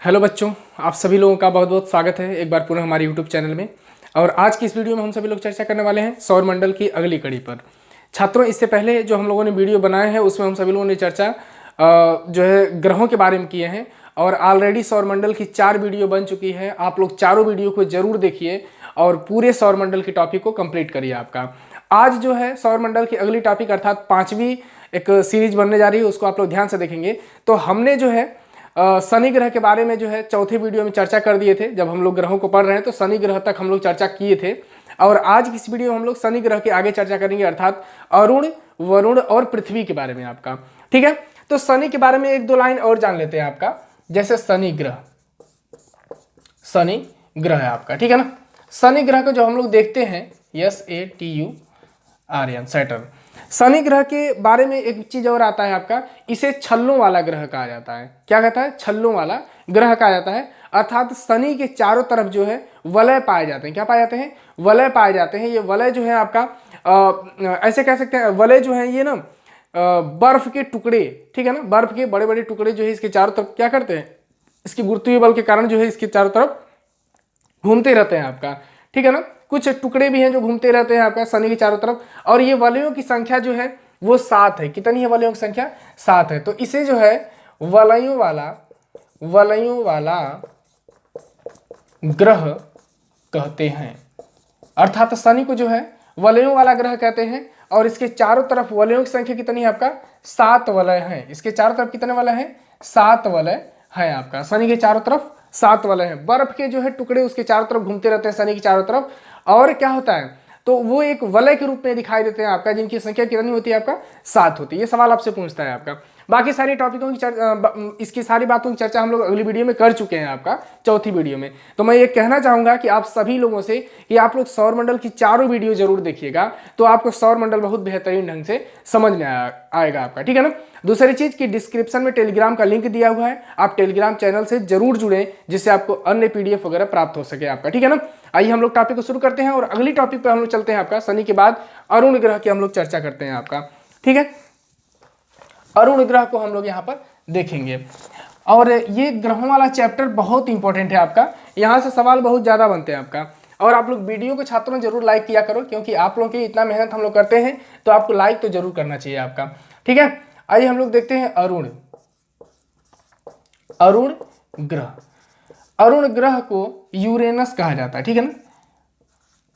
Hello बच्चों, आप सभी लोगों का बहुत बहुत स्वागत है एक बार पुनः हमारे यूट्यूब चैनल में। और आज की इस वीडियो में हम सभी लोग चर्चा करने वाले हैं सौरमंडल की अगली कड़ी पर। छात्रों, इससे पहले जो हम लोगों ने वीडियो बनाए हैं उसमें हम सभी लोगों ने चर्चा जो है ग्रहों के बारे में किए हैं और ऑलरेडी सौरमंडल की 4 वीडियो बन चुकी है। आप लोग चारों वीडियो को जरूर देखिए और पूरे सौरमंडल की टॉपिक को कंप्लीट करिए। आपका आज जो है सौरमंडल की अगली टॉपिक अर्थात 5वीं एक सीरीज बनने जा रही है, उसको आप लोग ध्यान से देखेंगे। तो हमने जो है शनि ग्रह के बारे में जो है चौथे वीडियो में चर्चा कर दिए थे। जब हम लोग ग्रहों को पढ़ रहे हैं तो शनि ग्रह तक हम लोग चर्चा किए थे और आज की इस वीडियो में हम लोग शनि ग्रह के आगे चर्चा करेंगे अर्थात अरुण, वरुण और पृथ्वी के बारे में आपका। ठीक है, तो शनि के बारे में एक दो लाइन और जान लेते हैं आपका। जैसे शनि ग्रह है आपका, ठीक है ना। शनि ग्रह को जो हम लोग देखते हैं SATURN सैटर्न। शनि ग्रह के बारे में एक चीज और आता है आपका, इसे छल्लों वाला ग्रह कहा जाता है। क्या कहता है? छल्लों वाला ग्रह कहा जाता है। अर्थात शनि के चारों तरफ जो है वलय पाए जाते हैं। क्या पाए जाते हैं? वलय पाए जाते हैं। ये वलय जो है आपका ऐसे कह सकते हैं, वलय जो है ये ना बर्फ के टुकड़े, ठीक है ना, बर्फ के बड़े बड़े टुकड़े जो है इसके चारों तरफ क्या करते हैं, इसकी गुरुत्वीय बल के कारण जो है इसके चारों तरफ घूमते रहते हैं आपका। ठीक है ना, कुछ टुकड़े भी हैं जो घूमते रहते हैं आपका शनि के चारों तरफ। और ये वलयों की संख्या जो है वो 7 है। कितनी है वलयों की संख्या? 7 है। तो इसे जो है वलयों वाला ग्रह कहते हैं। अर्थात शनि को जो है वलयों वाला ग्रह कहते हैं। और इसके चारों तरफ वलयों की संख्या कितनी है आपका? 7 वलय हैं। इसके चारों तरफ कितने वलय हैं? 7 वलय है आपका। शनि के चारों तरफ 7 वलय हैं। बर्फ के जो है टुकड़े उसके चारों तरफ घूमते रहते हैं शनि के चारों तरफ। और क्या होता है, तो वो एक वलय के रूप में दिखाई देते हैं आपका, जिनकी संख्या कितनी होती है आपका? 7 होती है। ये सवाल आपसे पूछता है आपका। बाकी सारी टॉपिकों की इसकी सारी बातों की चर्चा हम लोग अगली वीडियो में कर चुके हैं आपका, चौथी वीडियो में। तो मैं ये कहना चाहूंगा कि आप सभी लोगों से कि आप लोग सौरमंडल की चारों वीडियो जरूर देखिएगा, तो आपको सौरमंडल बहुत बेहतरीन ढंग से समझ में आएगा आपका। ठीक है ना। दूसरी चीज कि डिस्क्रिप्शन में टेलीग्राम का लिंक दिया हुआ है, आप टेलीग्राम चैनल से जरूर जुड़ें जिससे आपको अन्य PDF वगैरह प्राप्त हो सके आपका। ठीक है ना। आइए हम लोग टॉपिक को शुरू करते हैं और अगली टॉपिक पे हम लोग चलते हैं आपका। शनि के बाद अरुण ग्रह की हम लोग चर्चा करते हैं आपका। ठीक है, अरुण ग्रह को हम लोग यहाँ पर देखेंगे और ये ग्रहों वाला चैप्टर बहुत इंपॉर्टेंट है आपका। यहाँ से सवाल बहुत ज्यादा बनते हैं आपका। और आप लोग वीडियो को छात्रों जरूर लाइक किया करो, क्योंकि आप लोगों की इतना मेहनत हम लोग करते हैं तो आपको लाइक तो जरूर करना चाहिए आपका। ठीक है, आइए हम लोग देखते हैं अरुण ग्रह। अरुण ग्रह को यूरेनस कहा जाता है। ठीक है ना,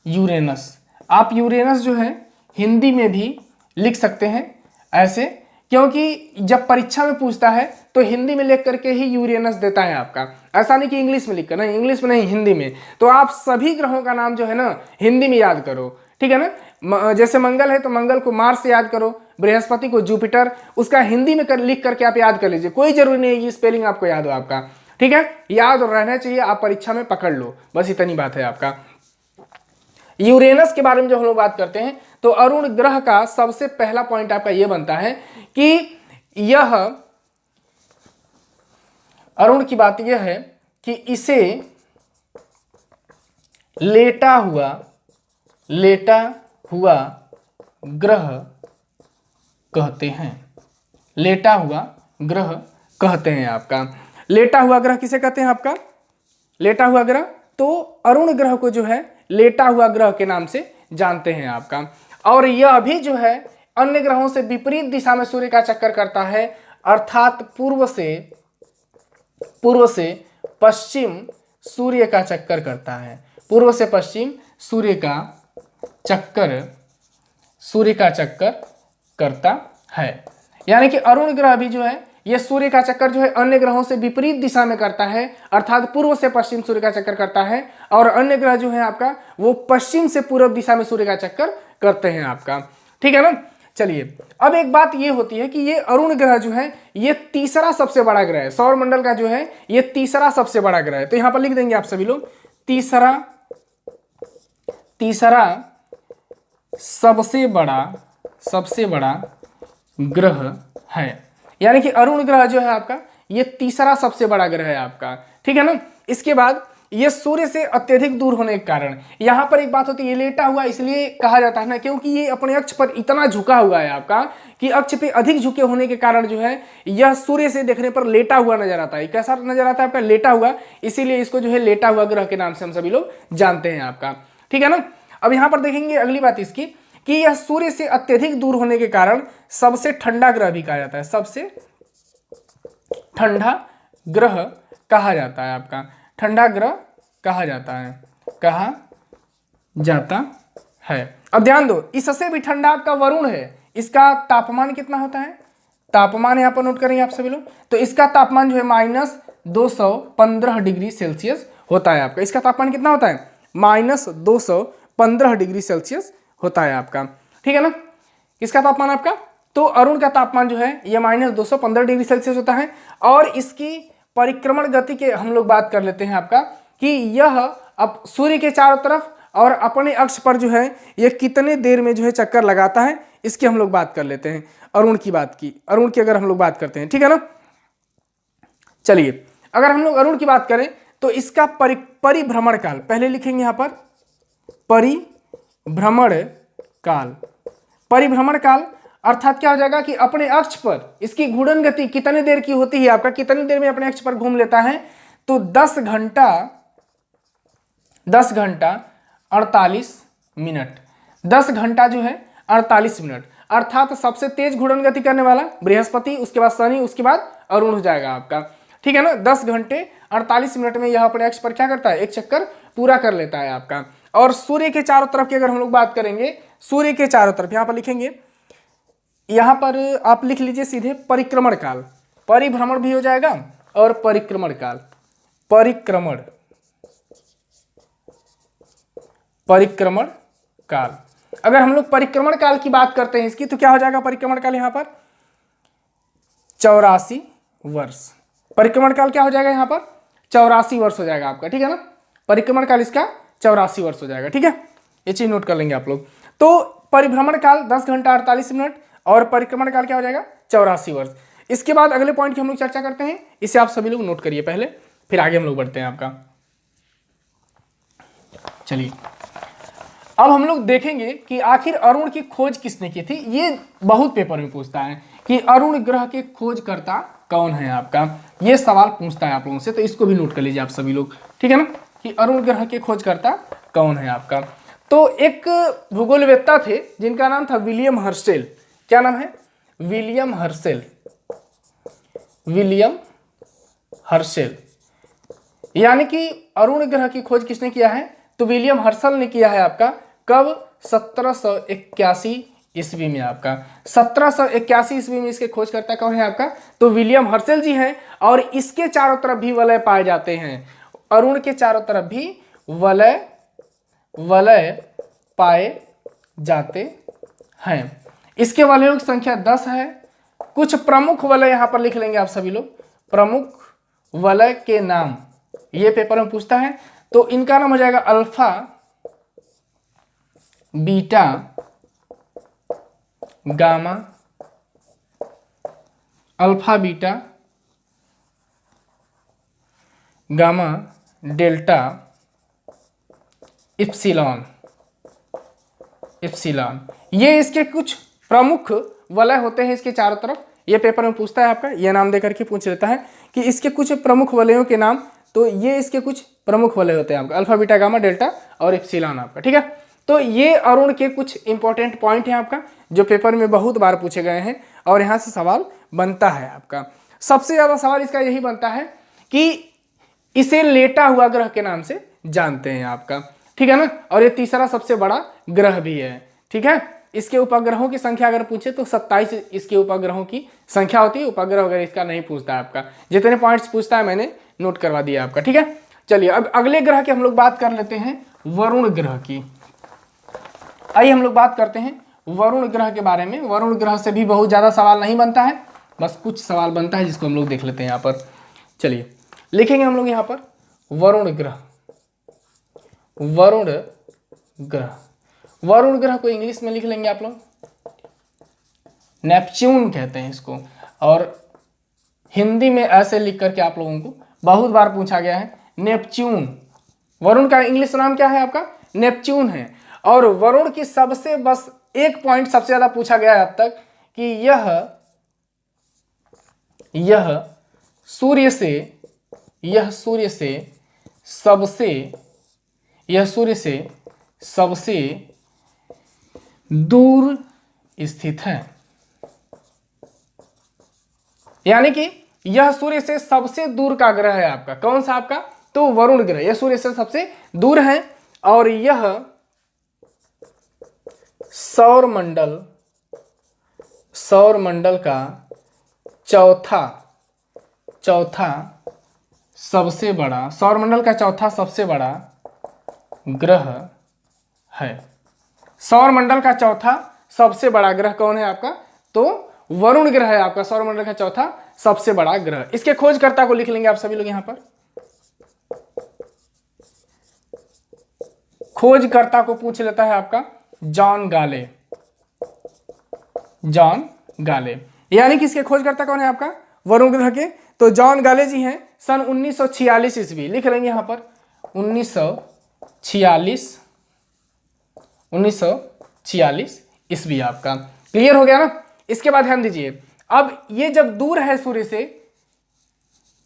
यूरेनस। आप यूरेनस जो है हिंदी में भी लिख सकते हैं ऐसे, क्योंकि जब परीक्षा में पूछता है तो हिंदी में लिख करके ही यूरेनस देता है आपका। ऐसा नहीं कि इंग्लिश में लिख कर, नहीं, इंग्लिश में नहीं, हिंदी में। तो आप सभी ग्रहों का नाम जो है ना हिंदी में याद करो। ठीक है ना। जैसे मंगल है तो मंगल को मार्स से याद करो, बृहस्पति को जुपिटर, उसका हिंदी में लिख करके आप याद कर लीजिए। कोई जरूरी नहीं है कि स्पेलिंग आपको याद हो आपका। ठीक है, याद रहना चाहिए, आप परीक्षा में पकड़ लो, बस इतनी बात है आपका। यूरेनस के बारे में जो हम लोग बात करते हैं तो अरुण ग्रह का सबसे पहला पॉइंट आपका यह बनता है कि यह अरुण की बात यह है कि इसे लेटा हुआ ग्रह कहते हैं। लेटा हुआ ग्रह कहते हैं आपका। लेटा हुआ ग्रह किसे कहते हैं आपका? लेटा हुआ ग्रह। तो अरुण ग्रह को जो है लेटा हुआ ग्रह के नाम से जानते हैं आपका। और यह भी जो है अन्य ग्रहों से विपरीत दिशा में सूर्य का चक्कर करता है, अर्थात पूर्व से पश्चिम सूर्य का चक्कर करता है। पूर्व से पश्चिम सूर्य का चक्कर करता है। यानी कि अरुण ग्रह भी जो है ये सूर्य का चक्कर जो है अन्य ग्रहों से विपरीत दिशा में करता है, अर्थात पूर्व से पश्चिम सूर्य का चक्कर करता है। और अन्य ग्रह जो है आपका वो पश्चिम से पूर्व दिशा में सूर्य का चक्कर करते हैं आपका। ठीक है ना। चलिए, अब एक बात ये होती है कि ये अरुण ग्रह जो है ये तीसरा सबसे बड़ा ग्रह है। सौरमंडल का जो है ये तीसरा सबसे बड़ा ग्रह है। तो यहां पर लिख देंगे आप सभी लोग, तीसरा सबसे बड़ा ग्रह है। यानी कि अरुण ग्रह जो है आपका ये तीसरा सबसे बड़ा ग्रह है आपका। ठीक है ना। इसके बाद ये सूर्य से अत्यधिक दूर होने के कारण, यहाँ पर एक बात होती है, ये लेटा हुआ इसलिए कहा जाता है ना, क्योंकि ये अपने अक्ष पर इतना झुका हुआ है आपका कि अक्ष पे अधिक झुके होने के कारण जो है यह सूर्य से देखने पर लेटा हुआ नजर आता है। कैसा नजर आता है आपका? लेटा हुआ, इसीलिए इसको जो है लेटा हुआ ग्रह के नाम से हम सभी लोग जानते हैं आपका, ठीक है ना। अब यहाँ पर देखेंगे अगली बात इसकी कि यह सूर्य से अत्यधिक दूर होने के कारण सबसे ठंडा ग्रह भी कहा जाता है, सबसे ठंडा ग्रह कहा जाता है आपका, ठंडा ग्रह कहा जाता है, कहा जाता है। अब ध्यान दो, इससे भी ठंडा आपका वरुण है, इसका तापमान कितना होता है? तापमान यहाँ पर नोट करेंगे आप सभी लोग, तो इसका तापमान जो है -215 डिग्री सेल्सियस होता है आपका। इसका तापमान कितना होता है? -215 डिग्री सेल्सियस होता है आपका, ठीक है ना। किसका तापमान आपका? तो अरुण का तापमान जो है ये -215 डिग्री सेल्सियस होता है। और इसकी परिक्रमण गति के हम लोग बात कर लेते हैं आपका कि यह अब सूर्य के चारों तरफ और अपने अक्ष पर जो है ये कितने देर में जो है चक्कर लगाता है, इसकी हम लोग बात कर लेते हैं। अरुण की बात की, अरुण की अगर हम लोग बात करते हैं, ठीक है ना। चलिए, अगर हम लोग अरुण की बात करें तो इसका परिभ्रमण काल पहले लिखेंगे यहाँ पर, परिभ्रमण काल। परिभ्रमण काल अर्थात क्या हो जाएगा कि अपने अक्ष पर इसकी घूर्णन गति कितने देर की होती है आपका, कितनी देर में अपने अक्ष पर घूम लेता है? तो 10 घंटा 48 मिनट, 10 घंटा जो है 48 मिनट, अर्थात सबसे तेज घूर्णन गति करने वाला बृहस्पति, उसके बाद शनि, उसके बाद अरुण हो जाएगा आपका, ठीक है ना। 10 घंटे 48 मिनट में यह अपने अक्ष पर क्या करता है? एक चक्कर पूरा कर लेता है आपका। और सूर्य के चारों तरफ की अगर हम लोग बात करेंगे, सूर्य के चारों तरफ यहां पर लिखेंगे, यहां पर आप लिख लीजिए सीधे परिक्रमण काल, परिभ्रमण भी हो जाएगा और परिक्रमण काल, परिक्रमण काल। अगर हम लोग परिक्रमण काल की बात करते हैं इसकी, तो क्या हो जाएगा परिक्रमण काल? यहां पर 84 वर्ष, परिक्रमण काल क्या हो जाएगा यहाँ पर? 84 वर्ष हो जाएगा आपका, ठीक है ना। परिक्रमण काल इसका 84 वर्ष हो जाएगा, ठीक है, ये चीज नोट कर लेंगे आप लोग। तो परिभ्रमण काल 10 घंटा 48 मिनट और परिक्रमण काल क्या हो जाएगा? 84 वर्ष। इसके बाद अगले पॉइंट की हम लोग चर्चा करते हैं, इसे आप सभी लोग नोट करिए पहले, फिर आगे हम लोग बढ़ते हैं आपका। चलिए, अब हम लोग देखेंगे कि आखिर अरुण की खोज किसने की थी। ये बहुत पेपर में पूछता है कि अरुण ग्रह के खोजकर्ता कौन है आपका, ये सवाल पूछता है आप लोगों से, तो इसको भी नोट कर लीजिए आप सभी लोग, ठीक है ना, कि अरुण ग्रह के खोजकर्ता कौन है आपका। तो एक भूगोलवेत्ता थे जिनका नाम था विलियम हर्शेल। क्या नाम है? William Herschel, William Herschel. यानी कि अरुण ग्रह की खोज किसने किया है? तो विलियम हर्शेल ने किया है आपका। कब? 1781 ईस्वी में आपका, 1781 ईस्वी में इसके खोजकर्ता कौन है आपका? तो विलियम हर्शेल जी हैं। और इसके चारों तरफ भी वलय पाए जाते हैं, अरुण के चारों तरफ भी वलय पाए जाते हैं। इसके वलयों की संख्या 10 है। कुछ प्रमुख वलय यहां पर लिख लेंगे आप सभी लोग, प्रमुख वलय के नाम, ये पेपर में पूछता है। तो इनका नाम हो जाएगा alpha, beta, gamma, alpha, beta, gamma, delta, epsilon, ये इसके कुछ प्रमुख वलय होते हैं इसके चारों तरफ। ये पेपर में पूछता है आपका, ये नाम देकर के पूछ लेता है कि इसके कुछ प्रमुख वलयों के नाम। तो ये इसके कुछ प्रमुख वलय होते हैं आपका, अल्फा, बीटा, गामा, डेल्टा और इप्सिलॉन आपका, ठीक है। तो ये अरुण के कुछ इंपॉर्टेंट पॉइंट हैं आपका, जो पेपर में बहुत बार पूछे गए हैं और यहाँ से सवाल बनता है आपका। सबसे ज़्यादा सवाल इसका यही बनता है कि इसे लेटा हुआ ग्रह के नाम से जानते हैं आपका, ठीक है ना। और ये तीसरा सबसे बड़ा ग्रह भी है, ठीक है। इसके उपग्रहों की संख्या अगर पूछे तो 27 इसके उपग्रहों की संख्या होती है। उपग्रह वगैरह इसका नहीं पूछता है आपका, जितने पॉइंट्स पूछता है मैंने नोट करवा दिया आपका, ठीक है। चलिए, अब अगले ग्रह की हम लोग बात कर लेते हैं, वरुण ग्रह की। आइए हम लोग बात करते हैं वरुण ग्रह के बारे में। वरुण ग्रह से भी बहुत ज़्यादा सवाल नहीं बनता है, बस कुछ सवाल बनता है जिसको हम लोग देख लेते हैं यहाँ पर। चलिए, लिखेंगे हम लोग यहाँ पर वरुण ग्रह। वरुण ग्रह, वरुण ग्रह को इंग्लिश में लिख लेंगे आप लोग, नेपच्यून कहते हैं इसको। और हिंदी में ऐसे लिख करके आप लोगों को बहुत बार पूछा गया है, नेपच्यून। वरुण का इंग्लिश नाम क्या है आपका? नेपच्यून है। और वरुण की सबसे बस एक पॉइंट सबसे ज्यादा पूछा गया है अब तक कि यह सूर्य से सबसे दूर स्थित है। यानी कि यह सूर्य से सबसे दूर का ग्रह है आपका। कौन सा आपका? तो वरुण ग्रह, यह सूर्य से सबसे दूर है और यह सौर मंडल का चौथा सबसे बड़ा, सौर मंडल का चौथा सबसे बड़ा ग्रह है। सौर मंडल का चौथा सबसे बड़ा ग्रह कौन है आपका? तो वरुण ग्रह है आपका, सौर मंडल का चौथा सबसे बड़ा ग्रह। इसके खोजकर्ता को लिख लेंगे आप सभी लोग यहां पर। खोजकर्ता को पूछ लेता है आपका जॉन गाले। यानी कि इसके खोजकर्ता कौन है आपका? वरुण ग्रह के। तो जॉन गाले जी हैं, सन 1946 ईस्वी, लिख लेंगे यहां पर 1946 ईस्वी आपका। क्लियर हो गया ना? इसके बाद ध्यान दीजिए, अब ये जब दूर है सूर्य से,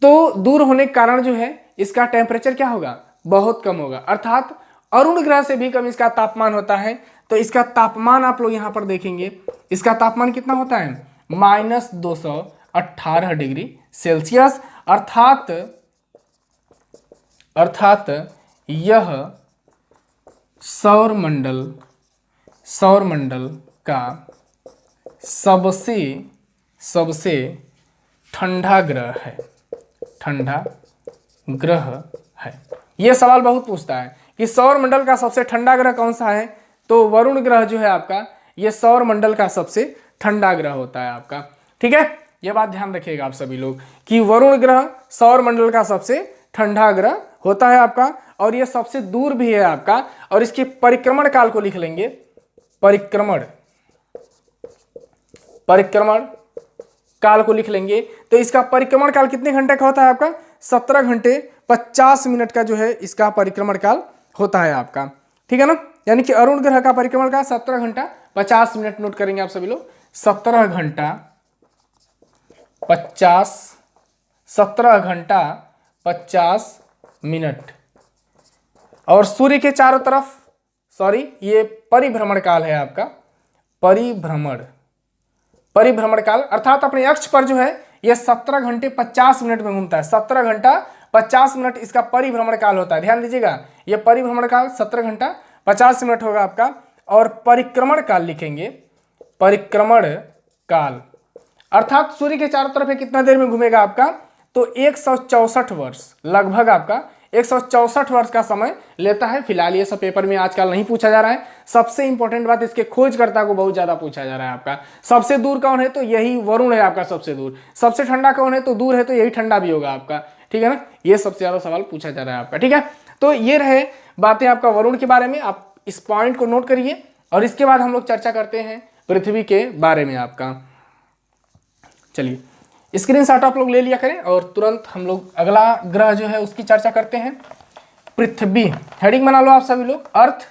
तो दूर होने के कारण जो है इसका टेम्परेचर क्या होगा? बहुत कम होगा, अर्थात अरुण ग्रह से भी कम इसका तापमान होता है। तो इसका तापमान आप लोग यहां पर देखेंगे, इसका तापमान कितना होता है? -218 डिग्री सेल्सियस। अर्थात यह सौर मंडल का सबसे ठंडा ग्रह है। यह सवाल बहुत पूछता है कि सौर मंडल का सबसे ठंडा ग्रह कौन सा है? तो वरुण ग्रह जो है आपका, यह सौर मंडल का सबसे ठंडा ग्रह होता है आपका। ठीक है, यह बात ध्यान रखिएगा आप सभी लोग कि वरुण ग्रह सौर मंडल का सबसे ठंडा ग्रह होता है आपका, और यह सबसे दूर भी है आपका। और इसके परिक्रमण काल को लिख लेंगे, परिक्रमण काल को लिख लेंगे। तो इसका परिक्रमण काल कितने घंटे का होता है आपका? 17 घंटे 50 मिनट का जो है इसका परिक्रमण काल होता है आपका। ठीक है ना? यानी कि अरुण ग्रह का परिक्रमण काल 17 घंटा 50 मिनट। नोट करेंगे आप सभी लोग, 17 घंटा 50 मिनट। और सूर्य के चारों तरफ, ये परिभ्रमण काल है आपका, परिभ्रमण काल, अर्थात अपने अक्ष पर जो है यह 17 घंटे 50 मिनट में घूमता है। 17 घंटा 50 मिनट इसका परिभ्रमण काल होता है। ध्यान दीजिएगा, यह परिभ्रमण काल 17 घंटा 50 मिनट होगा आपका। और परिक्रमण काल लिखेंगे, परिक्रमण काल, अर्थात सूर्य के चारों तरफ कितना देर में घूमेगा आपका? तो 164 वर्ष, लगभग आपका 164 वर्ष का समय लेता है। फिलहाल ये सब पेपर में आजकल नहीं पूछा जा रहा है। सबसे इंपॉर्टेंट बात, इसके खोजकर्ता को बहुत ज्यादा पूछा जा रहा है आपका। सबसे दूर कौन है? तो यही वरुण है आपका सबसे दूर। सबसे ठंडा कौन है? तो दूर है तो यही ठंडा भी होगा आपका। ठीक है ना? ये सबसे ज्यादा सवाल पूछा जा रहा है आपका। ठीक है, तो ये रहे बातें आपका वरुण के बारे में। आप इस पॉइंट को नोट करिए और इसके बाद हम लोग चर्चा करते हैं पृथ्वी के बारे में आपका। चलिए स्क्रीनशॉट आप लोग ले लिया करें और तुरंत हम लोग अगला ग्रह जो है उसकी चर्चा करते हैं। पृथ्वी, हेडिंग बना लो आप सभी लोग, अर्थ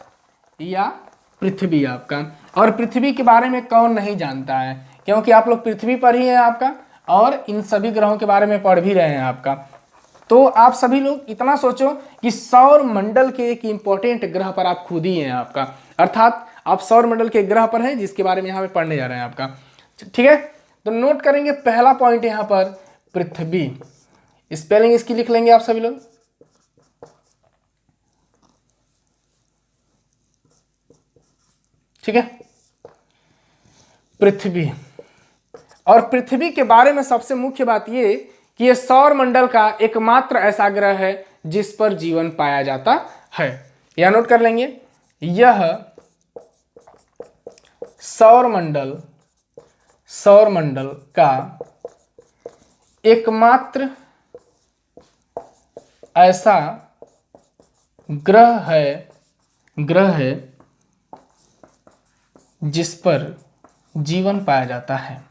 या पृथ्वी आपका। और पृथ्वी के बारे में कौन नहीं जानता है, क्योंकि आप लोग पृथ्वी पर ही हैं आपका और इन सभी ग्रहों के बारे में पढ़ भी रहे हैं आपका। तो आप सभी लोग इतना सोचो कि सौर मंडल के एक इंपॉर्टेंट ग्रह पर आप खुद ही हैं आपका, अर्थात आप सौर मंडल के ग्रह पर हैं जिसके बारे में यहाँ पे पढ़ने जा रहे हैं आपका। ठीक है, तो नोट करेंगे पहला पॉइंट यहाँ पर पृथ्वी। स्पेलिंग इसकी लिख लेंगे आप सभी लोग। ठीक है, पृथ्वी। और पृथ्वी के बारे में सबसे मुख्य बात ये कि यह सौर मंडल का एकमात्र ऐसा ग्रह है जिस पर जीवन पाया जाता है। यह नोट कर लेंगे, यह सौर मंडल का एकमात्र ऐसा ग्रह है जिस पर जीवन पाया जाता है,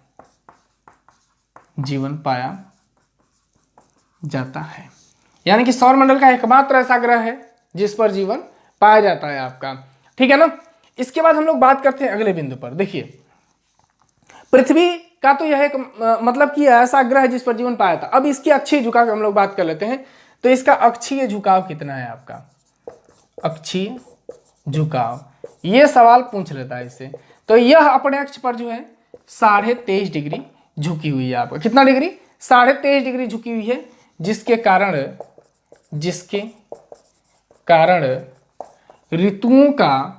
यानी कि सौर मंडल का एकमात्र ऐसा ग्रह है जिस पर जीवन पाया जाता है आपका, ठीक है ना। इसके बाद हम लोग बात करते हैं अगले बिंदु पर। देखिए, पृथ्वी का तो यह एक मतलब कि ऐसा ग्रह है जिस पर जीवन पाया था। अब इसकी अक्षीय झुकाव की हम लोग बात कर लेते हैं। तो इसका अक्षीय झुकाव कितना है आपका, अक्षीय झुकाव, ये सवाल पूछ लेता है इससे। तो यह अपने अक्ष पर जो है 23.5 डिग्री झुकी हुई है आपका। कितना डिग्री, 23.5 डिग्री झुकी हुई है, जिसके कारण ऋतुओं का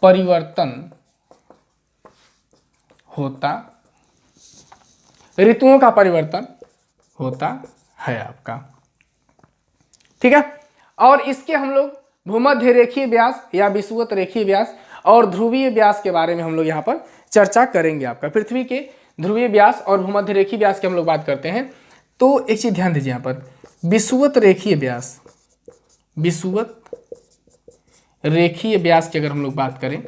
परिवर्तन होता है आपका, ठीक है। और इसके हम लोग भूमध्य रेखीय व्यास या विषुवत रेखीय व्यास और ध्रुवीय व्यास के बारे में हम लोग यहाँ पर चर्चा करेंगे आपका। पृथ्वी के ध्रुवीय व्यास और भूमध्य रेखीय व्यास की हम लोग बात करते हैं। तो एक चीज ध्यान दीजिए यहाँ पर, विषुवत रेखीय व्यास की अगर हम लोग बात करें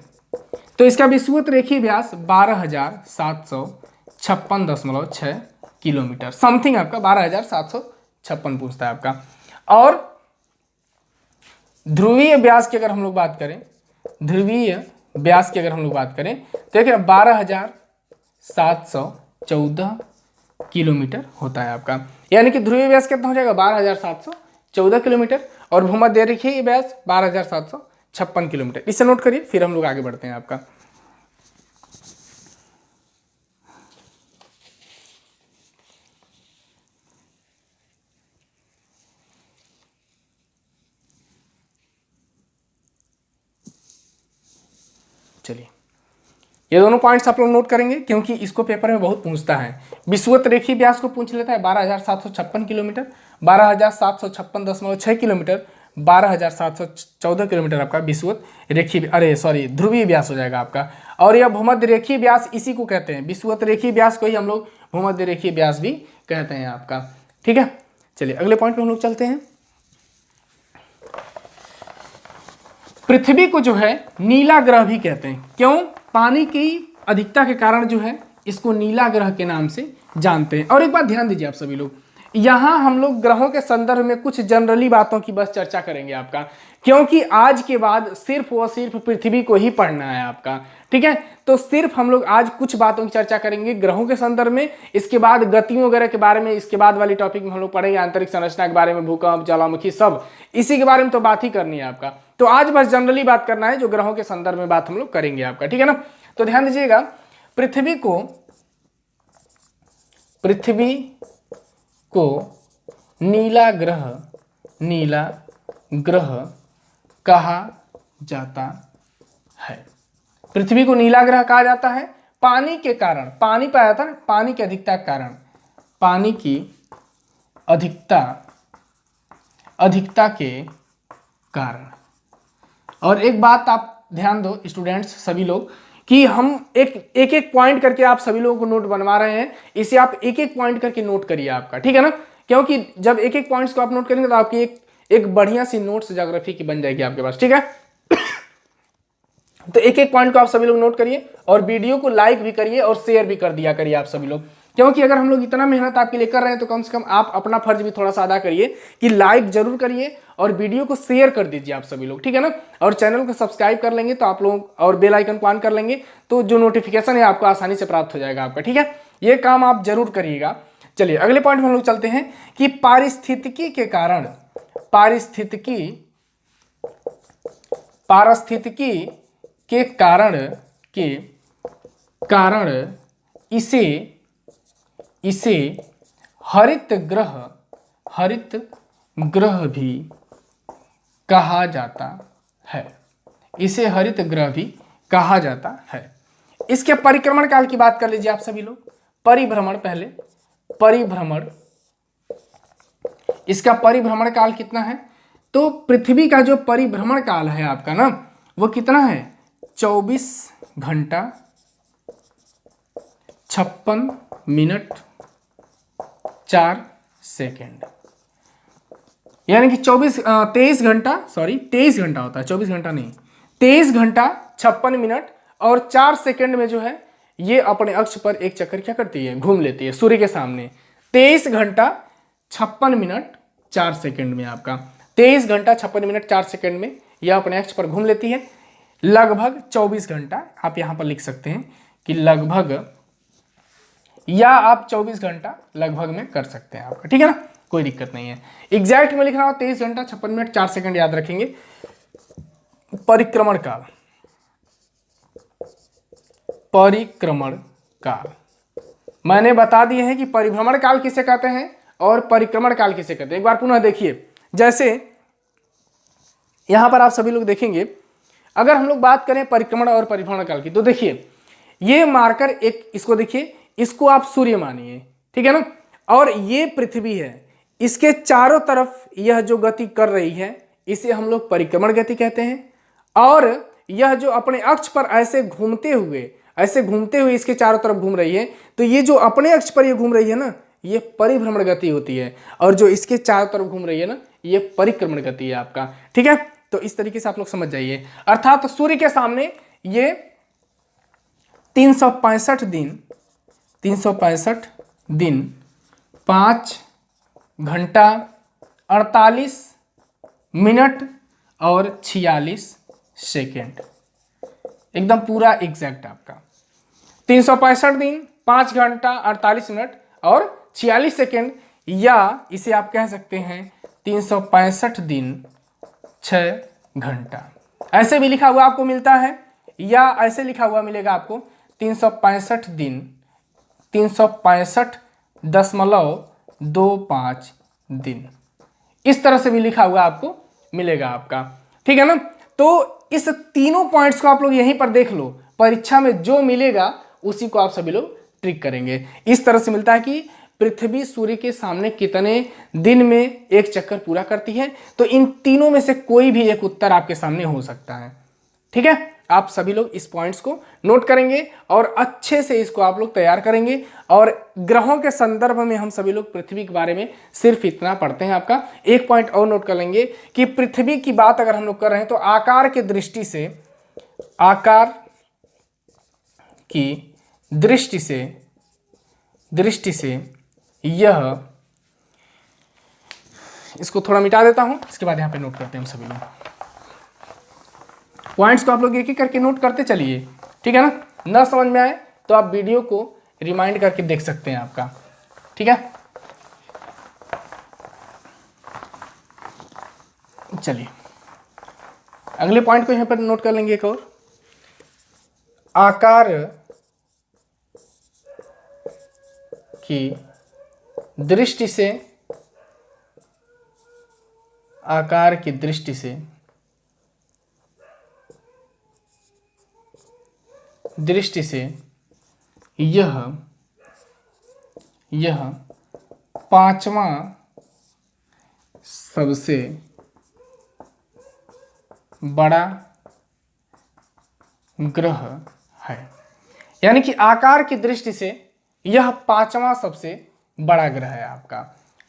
तो इसका विषुवत रेखीय व्यास 12,756.6 किलोमीटर समथिंग आपका, 12,756 पूछता है आपका। और ध्रुवीय व्यास की अगर हम लोग बात करें, तो देखिए 12,714 किलोमीटर होता है आपका। यानी कि ध्रुवीय व्यास कितना हो जाएगा, 12,714 किलोमीटर, और भूमध्य रेखीय व्यास 12,756 किलोमीटर। इसे नोट करिए, फिर हम लोग आगे बढ़ते हैं आपका। चलिए, ये दोनों पॉइंट्स आप लोग नोट करेंगे क्योंकि इसको पेपर में बहुत पूछता है। विषुवत रेखीय व्यास को पूछ लेता है 12,756 किलोमीटर, 12,756.6 किलोमीटर, 12,714 किलोमीटर आपका विषुवत रेखीय ध्रुवीय व्यास हो जाएगा आपका। और यह भूमध्य रेखीय व्यास इसी को कहते हैं, विषुवत रेखीय व्यास को ही हम लोग भूमध्य रेखीय व्यास भी कहते हैं आपका, ठीक है। चलिए अगले पॉइंट पे हम लोग चलते हैं। पृथ्वी को जो है नीला ग्रह भी कहते हैं। क्यों? पानी की अधिकता के कारण जो है इसको नीला ग्रह के नाम से जानते हैं। और एक बात ध्यान दीजिए आप सभी लोग, यहाँ हम लोग ग्रहों के संदर्भ में कुछ जनरली बातों की बस चर्चा करेंगे आपका, क्योंकि आज के बाद सिर्फ व सिर्फ पृथ्वी को ही पढ़ना है आपका, ठीक है। तो सिर्फ हम लोग आज कुछ बातों की चर्चा करेंगे ग्रहों के संदर्भ में। इसके बाद गतियों वगैरह के बारे में इसके बाद वाली टॉपिक में हम लोग पढ़ेंगे, आंतरिक संरचना के बारे में, भूकंप, ज्वालामुखी, सब इसी के बारे में तो बात ही करनी है आपका। तो आज बस जनरली बात करना है, जो ग्रहों के संदर्भ में बात हम लोग करेंगे आपका, ठीक है ना। तो ध्यान दीजिएगा, पृथ्वी को नीला ग्रह कहा जाता है। पृथ्वी को नीला ग्रह कहा जाता है पानी के कारण, पानी पाया था ना, पानी की अधिकता के कारण, पानी की अधिकता के कारण। और एक बात आप ध्यान दो स्टूडेंट्स सभी लोग, कि हम एक पॉइंट करके आप सभी लोगों को नोट बनवा रहे हैं, इसे आप एक पॉइंट करके नोट करिए आपका, ठीक है ना। क्योंकि जब एक पॉइंट्स को आप नोट करेंगे तो आपकी एक बढ़िया सी नोट्स ज्योग्राफी की बन जाएगी आपके पास, ठीक है। तो एक पॉइंट को आप सभी लोग नोट करिए और वीडियो को लाइक भी करिए और शेयर भी कर दिया करिए आप सभी लोग, क्योंकि अगर हम लोग इतना मेहनत आपके लिए कर रहे हैं तो कम से कम आप अपना फर्ज भी थोड़ा सा अदा करिए कि लाइक जरूर करिए और वीडियो को शेयर कर दीजिए आप सभी लोग, ठीक है ना। और चैनल को सब्सक्राइब कर लेंगे तो आप लोग, और बेल आइकन को ऑन कर लेंगे तो जो नोटिफिकेशन है आपको आसानी से प्राप्त हो जाएगा आपका, ठीक है। ये काम आप जरूर करिएगा। चलिए अगले पॉइंट में हम लोग चलते हैं कि पारिस्थितिकी के कारण इसे हरित ग्रह भी कहा जाता है। इसे हरित ग्रह भी कहा जाता है। इसके परिक्रमण काल की बात कर लीजिए आप सभी लोग। इसका परिभ्रमण काल कितना है? तो पृथ्वी का जो परिभ्रमण काल है आपका ना, वो कितना है? 24 घंटा 56 मिनट 4 सेकेंड। यानी कि 23 घंटा होता है, 24 घंटा नहीं, 23 घंटा 56 मिनट और 4 सेकेंड में जो है ये अपने अक्ष पर एक चक्कर क्या करती है? घूम लेती है सूर्य के सामने। 23 घंटा 56 मिनट 4 सेकंड में आपका 23 घंटा 56 मिनट 4 सेकंड में यह अपने अक्ष पर घूम लेती है। लगभग 24 घंटा आप यहाँ पर लिख सकते हैं कि लगभग, या आप 24 घंटा लगभग में कर सकते हैं आपका, ठीक है ना, कोई दिक्कत नहीं है। एग्जैक्ट में लिखना हो 23 घंटा 56 मिनट 4 सेकंड याद रखेंगे। परिक्रमण काल, परिक्रमण काल मैंने बता दिए हैं कि परिभ्रमण काल किसे कहते हैं और परिक्रमण काल किसे कहते हैं। एक बार पुनः देखिए, जैसे यहां पर आप सभी लोग देखेंगे, अगर हम लोग बात करें परिक्रमण और परिभ्रमण काल की, तो देखिए ये मार्कर एक, इसको देखिए, इसको आप सूर्य मानिए, ठीक है ना, और ये पृथ्वी है, इसके चारों तरफ यह जो गति कर रही है इसे हम लोग परिक्रमण गति कहते हैं। और यह जो अपने अक्ष पर ऐसे घूमते हुए इसके चारों तरफ घूम रही है, तो ये जो अपने अक्ष पर ये घूम रही है ना, ये परिभ्रमण गति होती है, और जो इसके चारों तरफ घूम रही है ना, ये परिक्रमण गति है आपका, ठीक है। तो इस तरीके से आप लोग समझ जाइए। अर्थात तो सूर्य के सामने ये 365 दिन 5 घंटा 48 मिनट और 46 सेकेंड, एकदम पूरा एग्जैक्ट आपका 365 दिन 5 घंटा 48 मिनट और 46 सेकेंड, या इसे आप कह सकते हैं 365 दिन 6 घंटा। ऐसे भी लिखा हुआ आपको मिलता है, या ऐसे लिखा हुआ मिलेगा आपको 365 दिन 365.25 दिन, इस तरह से भी लिखा हुआ आपको मिलेगा आपका, ठीक है ना। तो इस तीनों पॉइंट्स को आप लोग यहीं पर देख लो, परीक्षा में जो मिलेगा उसी को आप सभी लोग ट्रिक करेंगे। इस तरह से मिलता है कि पृथ्वी सूर्य के सामने कितने दिन में एक चक्कर पूरा करती है, तो इन तीनों में से कोई भी एक उत्तर आपके सामने हो सकता है, ठीक है। आप सभी लोग इस पॉइंट्स को नोट करेंगे और अच्छे से इसको आप लोग तैयार करेंगे। और ग्रहों के संदर्भ में हम सभी लोग पृथ्वी के बारे में सिर्फ इतना पढ़ते हैं। आपका एक पॉइंट और नोट कर लेंगे कि पृथ्वी की बात अगर हम लोग कर रहे हैं तो आकार की दृष्टि से यह, इसको थोड़ा मिटा देता हूं, इसके बाद यहां पे नोट करते हैं हम सभी लोग। पॉइंट्स को आप लोग एक एक करके नोट करते चलिए, ठीक है ना। न समझ में आए तो आप वीडियो को रिमाइंड करके देख सकते हैं आपका, ठीक है। चलिए अगले पॉइंट को यहां पर नोट कर लेंगे एक और। आकार की दृष्टि से यह पांचवा सबसे बड़ा ग्रह है। यानी कि आकार की दृष्टि से यह पांचवा सबसे बड़ा ग्रह है आपका,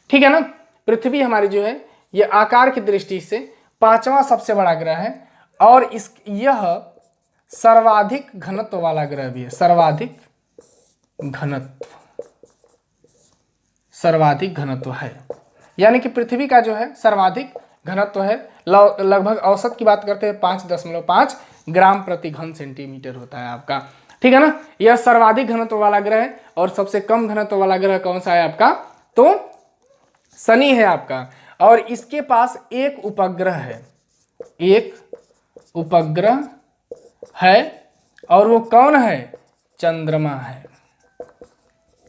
ठीक है ना। पृथ्वी हमारी जो है यह आकार की दृष्टि से पांचवा सबसे बड़ा ग्रह है, और यह सर्वाधिक घनत्व वाला ग्रह भी है। सर्वाधिक घनत्व है, यानी कि पृथ्वी का जो है सर्वाधिक घनत्व है। लगभग औसत की बात करते हैं 5.5 ग्राम प्रति घन सेंटीमीटर होता है आपका, ठीक है ना। यह सर्वाधिक घनत्व वाला ग्रह है। और सबसे कम घनत्व वाला ग्रह कौन सा है आपका, तो शनि है आपका। और इसके पास एक उपग्रह है, और वो कौन है, चंद्रमा है,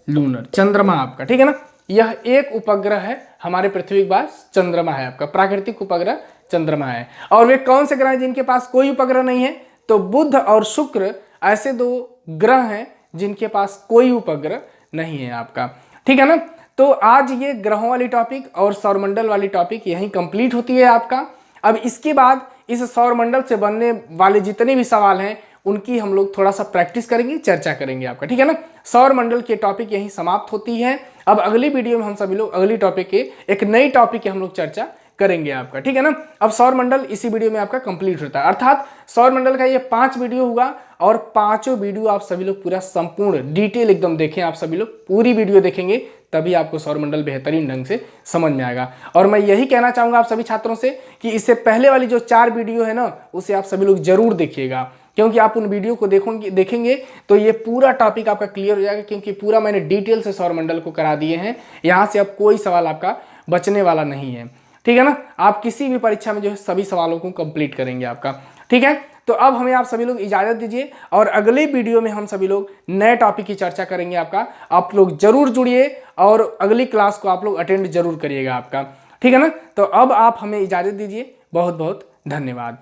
लूनर, चंद्रमा आपका, ठीक है ना। यह एक उपग्रह है हमारे पृथ्वी के पास, चंद्रमा है आपका, प्राकृतिक उपग्रह चंद्रमा है। और वे कौन से ग्रह हैं जिनके पास कोई उपग्रह नहीं है, तो बुध और शुक्र ऐसे 2 ग्रह हैं जिनके पास कोई उपग्रह नहीं है आपका, ठीक है ना। तो आज ये ग्रहों वाली टॉपिक और सौरमंडल वाली टॉपिक यहीं कंप्लीट होती है आपका। अब इसके बाद इस सौरमंडल से बनने वाले जितने भी सवाल हैं उनकी हम लोग थोड़ा सा प्रैक्टिस करेंगे, चर्चा करेंगे आपका, ठीक है ना। सौरमंडल की टॉपिक यहीं समाप्त होती है। अब अगली वीडियो में हम सभी लोग अगली टॉपिक के एक नई टॉपिक की हम लोग चर्चा करेंगे आपका, ठीक है ना। अब सौर मंडल इसी वीडियो में आपका कंप्लीट होता है, अर्थात सौर मंडल का ये 5 वीडियो हुआ और पांचों वीडियो आप सभी लोग पूरा संपूर्ण डिटेल एकदम देखें, आप सभी लोग पूरी वीडियो देखेंगे तभी आपको सौर मंडल बेहतरीन ढंग से समझ में आएगा। और मैं यही कहना चाहूंगा आप सभी छात्रों से कि इससे पहले वाली जो 4 वीडियो है ना उसे आप सभी लोग जरूर देखिएगा, क्योंकि आप उन वीडियो को देखेंगे तो ये पूरा टॉपिक आपका क्लियर हो जाएगा, क्योंकि पूरा मैंने डिटेल से सौर मंडल को करा दिए हैं। यहाँ से अब कोई सवाल आपका बचने वाला नहीं है, ठीक है ना। आप किसी भी परीक्षा में जो है सभी सवालों को कंप्लीट करेंगे आपका, ठीक है। तो अब हमें आप सभी लोग इजाजत दीजिए और अगले वीडियो में हम सभी लोग नए टॉपिक की चर्चा करेंगे आपका। आप लोग जरूर जुड़िए और अगली क्लास को आप लोग अटेंड जरूर करिएगा आपका, ठीक है ना। तो अब आप हमें इजाजत दीजिए, बहुत बहुत धन्यवाद।